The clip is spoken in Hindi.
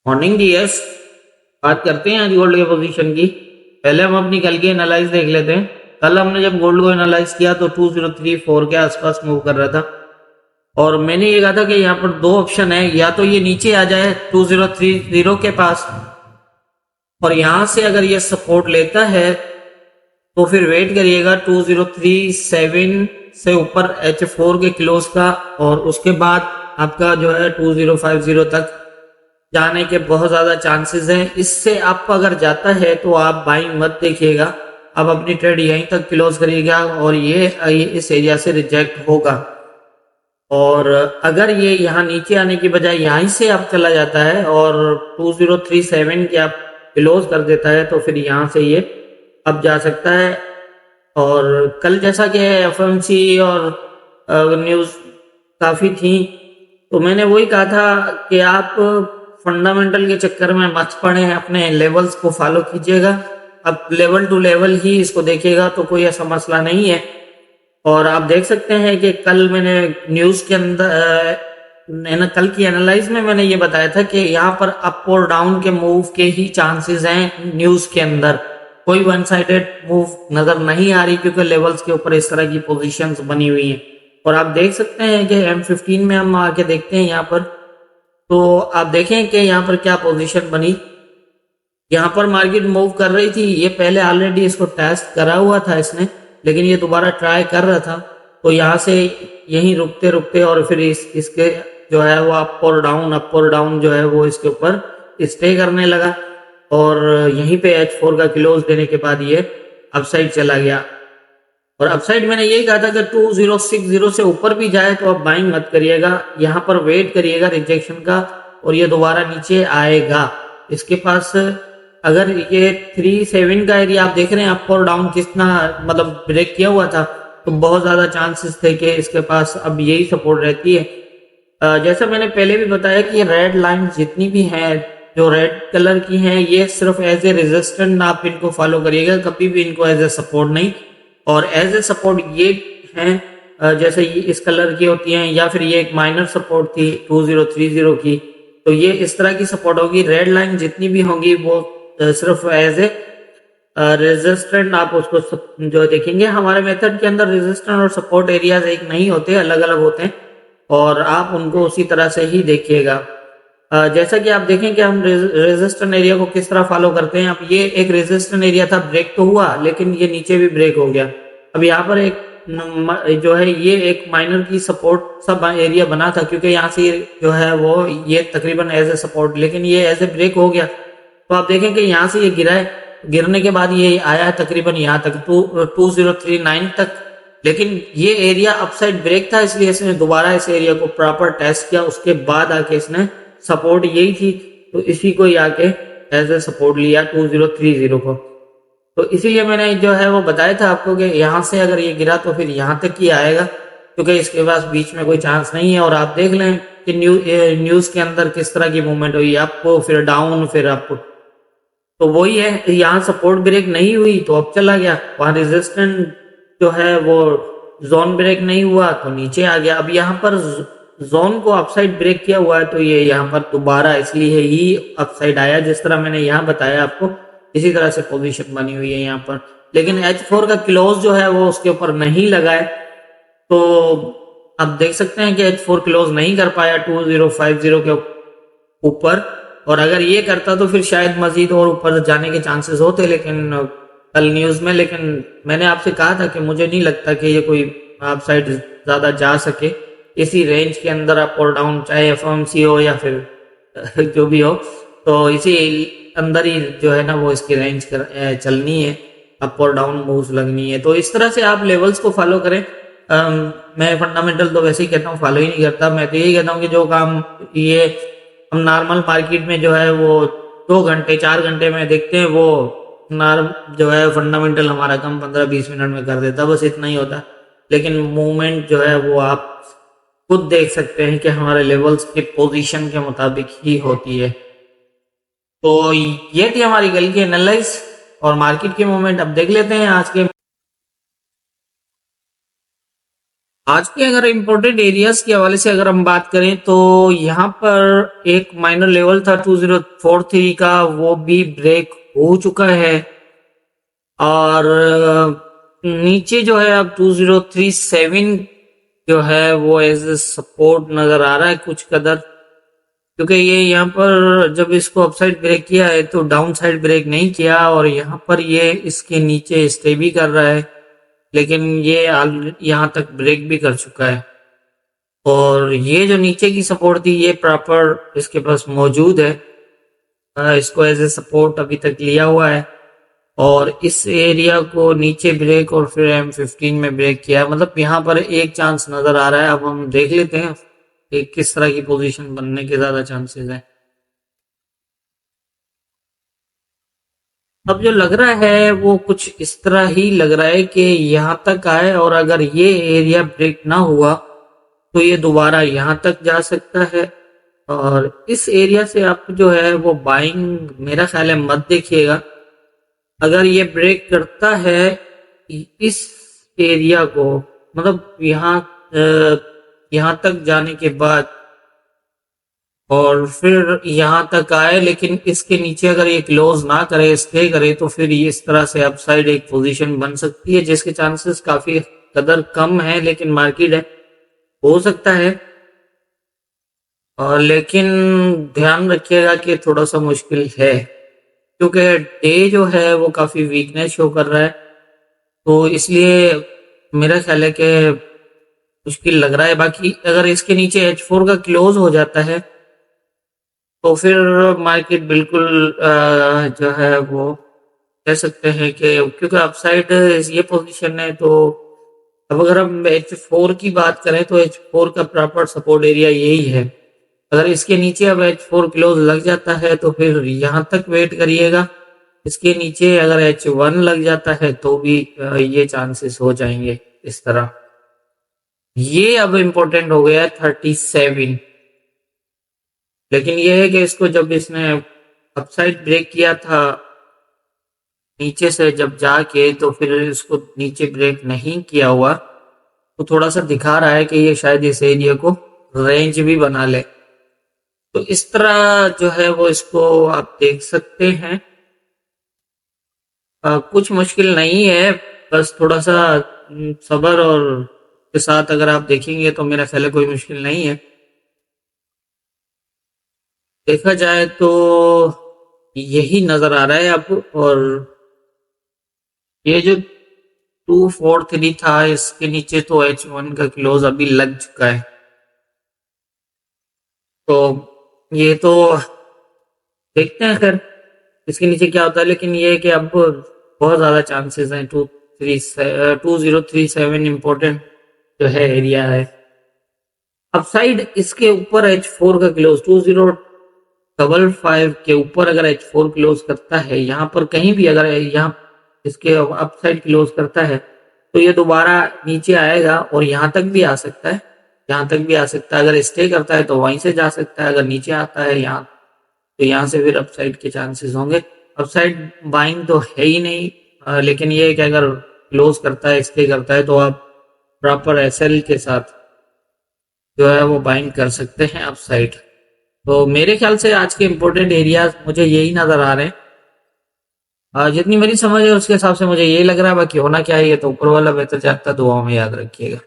Morning DS. बात करते हैं आज गोल्ड के पोजीशन की। पहले हम अपनी कल की एनालाइज देख लेते हैं। कल हमने जब गोल्ड को एनालाइज किया तो 2034 के आसपास मूव कर रहा था और मैंने ये कहा था कि यहाँ पर दो ऑप्शन है, या तो ये नीचे आ जाए 2030 के पास और यहाँ से अगर ये सपोर्ट लेता है तो फिर वेट करिएगा 2037 से ऊपर H4 के क्लोज का, और उसके बाद आपका जो है 2050 तक जाने के बहुत ज्यादा चांसेस हैं। इससे आपको अगर जाता है तो आप बाइंग मत देखिएगा, आप अपनी ट्रेड यहीं तक क्लोज करिएगा और ये इस एरिया से रिजेक्ट होगा। और अगर ये यहाँ नीचे आने की बजाय यहीं से आप चला जाता है और 2037 के आप क्लोज कर देता है तो फिर यहाँ से ये अब जा सकता है। और कल जैसा कि एफएमसी और न्यूज काफी थी तो मैंने वही कहा था कि आप फंडामेंटल के चक्कर में मत पड़े, अपने लेवल्स को फॉलो कीजिएगा। अब लेवल टू लेवल ही इसको देखिएगा तो कोई ऐसा मसला नहीं है। और आप देख सकते हैं कि कल मैंने न्यूज के अंदर कल की एनालाइज में मैंने ये बताया था कि यहाँ पर अप और डाउन के मूव के ही चांसेस हैं। न्यूज के अंदर कोई वन साइडेड मूव नजर नहीं आ रही क्योंकि लेवल्स के ऊपर इस तरह की पोजीशंस बनी हुई हैं। और आप देख सकते हैं कि M15 में हम आके देखते हैं यहाँ पर, तो आप देखें कि यहाँ पर क्या पोजीशन बनी। यहाँ पर मार्केट मूव कर रही थी, ये पहले ऑलरेडी इसको टेस्ट करा हुआ था इसने, लेकिन ये दोबारा ट्राई कर रहा था। तो यहाँ से यहीं रुकते रुकते और फिर इसके जो है वो अप और डाउन जो है वो इसके ऊपर स्टे करने लगा और यहीं पे H4 का क्लोज देने के बाद ये अपसाइड चला गया। और अपसाइड मैंने यही कहा था कि 2060 से ऊपर भी जाए तो आप बाइंग मत करिएगा, यहाँ पर वेट करिएगा रिजेक्शन का और ये दोबारा नीचे आएगा। इसके पास अगर ये 37 का एरिया आप देख रहे हैं अप और डाउन कितना मतलब ब्रेक किया हुआ था, तो बहुत ज्यादा चांसेस थे कि इसके पास अब यही सपोर्ट रहती है। जैसा मैंने पहले भी बताया कि ये रेड लाइन जितनी भी हैं जो रेड कलर की हैं ये सिर्फ एज ए रेजिस्टेंट आप इनको फॉलो करिएगा, कभी भी इनको एज ए सपोर्ट नहीं। और एज ए सपोर्ट ये हैं जैसे ये इस कलर की होती हैं, या फिर ये एक माइनर सपोर्ट थी 2030 की, तो ये इस तरह की सपोर्ट होगी। रेड लाइन जितनी भी होंगी वो सिर्फ एज ए रेजिस्टेंट आप उसको जो देखेंगे। हमारे मेथड के अंदर रेजिस्टेंट और सपोर्ट एरियाज एक नहीं होते, अलग अलग होते हैं और आप उनको उसी तरह से ही देखिएगा। जैसा कि आप देखें कि हम रेजिस्टेंट एरिया को किस तरह फॉलो करते हैं। अब ये एक रेजिस्टेंट एरिया था, ब्रेक तो हुआ लेकिन ये नीचे भी ब्रेक हो गया। अब यहाँ पर एक जो है ये एक माइनर की सपोर्ट सब एरिया बना था क्योंकि यहाँ से जो है वो ये तकरीबन एज ए सपोर्ट, लेकिन ये एज ए ब्रेक हो गया। तो आप देखें कि यहाँ से ये गिरा है, गिरने के बाद ये आया है तकरीबन यहाँ तक 2039 तक, लेकिन ये एरिया अपसाइड ब्रेक था इसलिए इसने दोबारा इस एरिया को प्रॉपर टेस्ट किया। उसके बाद आके इसने सपोर्ट यही थी तो इसी को ही आके एज ए सपोर्ट लिया 2030 को। तो इसीलिए मैंने जो है वो बताया था आपको कि यहाँ से अगर ये गिरा तो फिर यहाँ तक ही आएगा क्योंकि इसके पास बीच में कोई चांस नहीं है। और आप देख लें कि न्यूज के अंदर किस तरह की मूवमेंट हुई, आपको फिर डाउन फिर अप, तो वही है। यहाँ सपोर्ट ब्रेक नहीं हुई तो अब चला गया, वहां रेजिस्टेंट जो है वो जोन ब्रेक नहीं हुआ तो नीचे आ गया। अब यहाँ पर जोन को अपसाइड ब्रेक किया हुआ है तो ये यहाँ पर दोबारा इसलिए ही अपसाइड आया, जिस तरह मैंने यहाँ बताया आपको इसी तरह से पोजीशन बनी हुई है यहाँ पर। लेकिन H4 का क्लोज जो है वो उसके ऊपर नहीं लगा है, तो आप देख सकते हैं कि H4 क्लोज नहीं कर पाया 2050 के ऊपर। और अगर ये करता तो फिर शायद मजीद और ऊपर जाने के चांसेस होते लेकिन कल न्यूज में। लेकिन मैंने आपसे कहा था कि मुझे नहीं लगता कि ये कोई अपसाइड ज्यादा जा सके इसी रेंज के अंदर अप और डाउन, चाहे एफएमसी हो या फिर जो भी हो, तो इसी अंदर ही जो है ना वो इसकी रेंज चलनी है, अप और डाउन मूव्स लगनी है। तो इस तरह से आप लेवल्स को फॉलो करें। मैं फंडामेंटल तो वैसे ही कहता हूँ, फॉलो ही नहीं करता। मैं तो यही कहता हूँ कि जो काम ये हम नॉर्मल मार्केट में जो है वो 2 घंटे 4 घंटे में देखते हैं वो नॉर्मल जो है फंडामेंटल हमारा काम 15-20 मिनट में कर देता, बस इतना ही होता। लेकिन मूवमेंट जो है वो आप खुद देख सकते हैं कि हमारे लेवल्स के पोजीशन के मुताबिक ही होती है। तो ये थी हमारी कल की एनालाइज और मार्केट के मूवमेंट। अब देख लेते हैं आज के आज के अगर इम्पोर्टेंट एरियाज के हवाले से अगर हम बात करें तो यहाँ पर एक माइनर लेवल था 2043 का, वो भी ब्रेक हो चुका है। और नीचे जो है अब 2037 जो है वो एज ए सपोर्ट नजर आ रहा है कुछ कदर, क्योंकि ये यहाँ पर जब इसको अपसाइड ब्रेक किया है तो डाउन साइड ब्रेक नहीं किया, और यहाँ पर ये इसके नीचे स्टे भी कर रहा है, लेकिन ये यहाँ तक ब्रेक भी कर चुका है। और ये जो नीचे की सपोर्ट थी ये प्रॉपर इसके पास मौजूद है, इसको एज ए सपोर्ट अभी तक लिया हुआ है, और इस एरिया को नीचे ब्रेक और फिर M15 में ब्रेक किया है। मतलब यहाँ पर एक चांस नजर आ रहा है। अब हम देख लेते हैं कि किस तरह की पोजीशन बनने के ज्यादा चांसेस हैं। अब जो लग रहा है वो कुछ इस तरह ही लग रहा है कि यहाँ तक आए, और अगर ये एरिया ब्रेक ना हुआ तो ये दोबारा यहाँ तक जा सकता है। और इस एरिया से आप जो है वो बाइंग मेरा ख्याल है मत देखिएगा। अगर ये ब्रेक करता है इस एरिया को, मतलब यहाँ तक जाने के बाद और फिर यहाँ तक आए, लेकिन इसके नीचे अगर ये क्लोज ना करे, स्टे करे, तो फिर ये इस तरह से अपसाइड एक पोजीशन बन सकती है, जिसके चांसेस काफी कदर कम है, लेकिन मार्केट है, हो सकता है। और लेकिन ध्यान रखिएगा कि थोड़ा सा मुश्किल है, क्योंकि डे जो है वो काफी वीकनेस शो कर रहा है, तो इसलिए मेरा ख्याल है कि मुश्किल लग रहा है। बाकी अगर इसके नीचे H4 का क्लोज हो जाता है तो फिर मार्केट बिल्कुल जो है वो कह सकते हैं कि, क्योंकि अपसाइड ये पोजीशन है, तो अब अगर हम H4 की बात करें तो H4 का प्रॉपर सपोर्ट एरिया यही है। अगर इसके नीचे अब H4 क्लोज लग जाता है तो फिर यहाँ तक वेट करिएगा। इसके नीचे अगर H1 लग जाता है तो भी ये चांसेस हो जाएंगे इस तरह। ये अब इम्पोर्टेंट हो गया 37, लेकिन ये है कि इसको जब इसने अपसाइड ब्रेक किया था नीचे से जब जाके, तो फिर इसको नीचे ब्रेक नहीं किया हुआ, तो थोड़ा सा दिखा रहा है कि ये शायद इस एरिया को रेंज भी बना ले। तो इस तरह जो है वो इसको आप देख सकते हैं। कुछ मुश्किल नहीं है, बस थोड़ा सा सब्र और के साथ अगर आप देखेंगे तो मेरा ख्याल है कोई मुश्किल नहीं है। देखा जाए तो यही नजर आ रहा है आपको। और ये जो 243 था इसके नीचे तो H1 का क्लोज अभी लग चुका है, तो ये तो देखते हैं खैर इसके नीचे क्या होता है। लेकिन ये है कि अब बहुत ज्यादा चांसेस हैं 2037 इम्पोर्टेंट जो है एरिया है। अपसाइड इसके ऊपर H4 का क्लोज 2055 के ऊपर अगर H4 क्लोज करता है, यहाँ पर कहीं भी अगर यहाँ इसके अपसाइड क्लोज करता है तो ये दोबारा नीचे आएगा और यहाँ तक भी आ सकता है, यहाँ तक भी आ सकता है। अगर स्टे करता है तो वहीं से जा सकता है, अगर नीचे आता है यहाँ तो यहाँ से फिर अपसाइड के चांसेस होंगे। अपसाइड बाइंग तो है ही नहीं, लेकिन ये है कि अगर क्लोज करता है, स्टे करता है, तो आप प्रॉपर SL के साथ जो है वो बाइंड कर सकते हैं अपसाइड। तो मेरे ख्याल से आज के इम्पोर्टेंट एरियाज मुझे यही नजर आ रहे हैं। जितनी मेरी समझ है उसके हिसाब से मुझे यही लग रहा है। बाकी होना क्या है ये तो ऊपर वाला बेहतर जानता है। दुआओं में याद रखिएगा।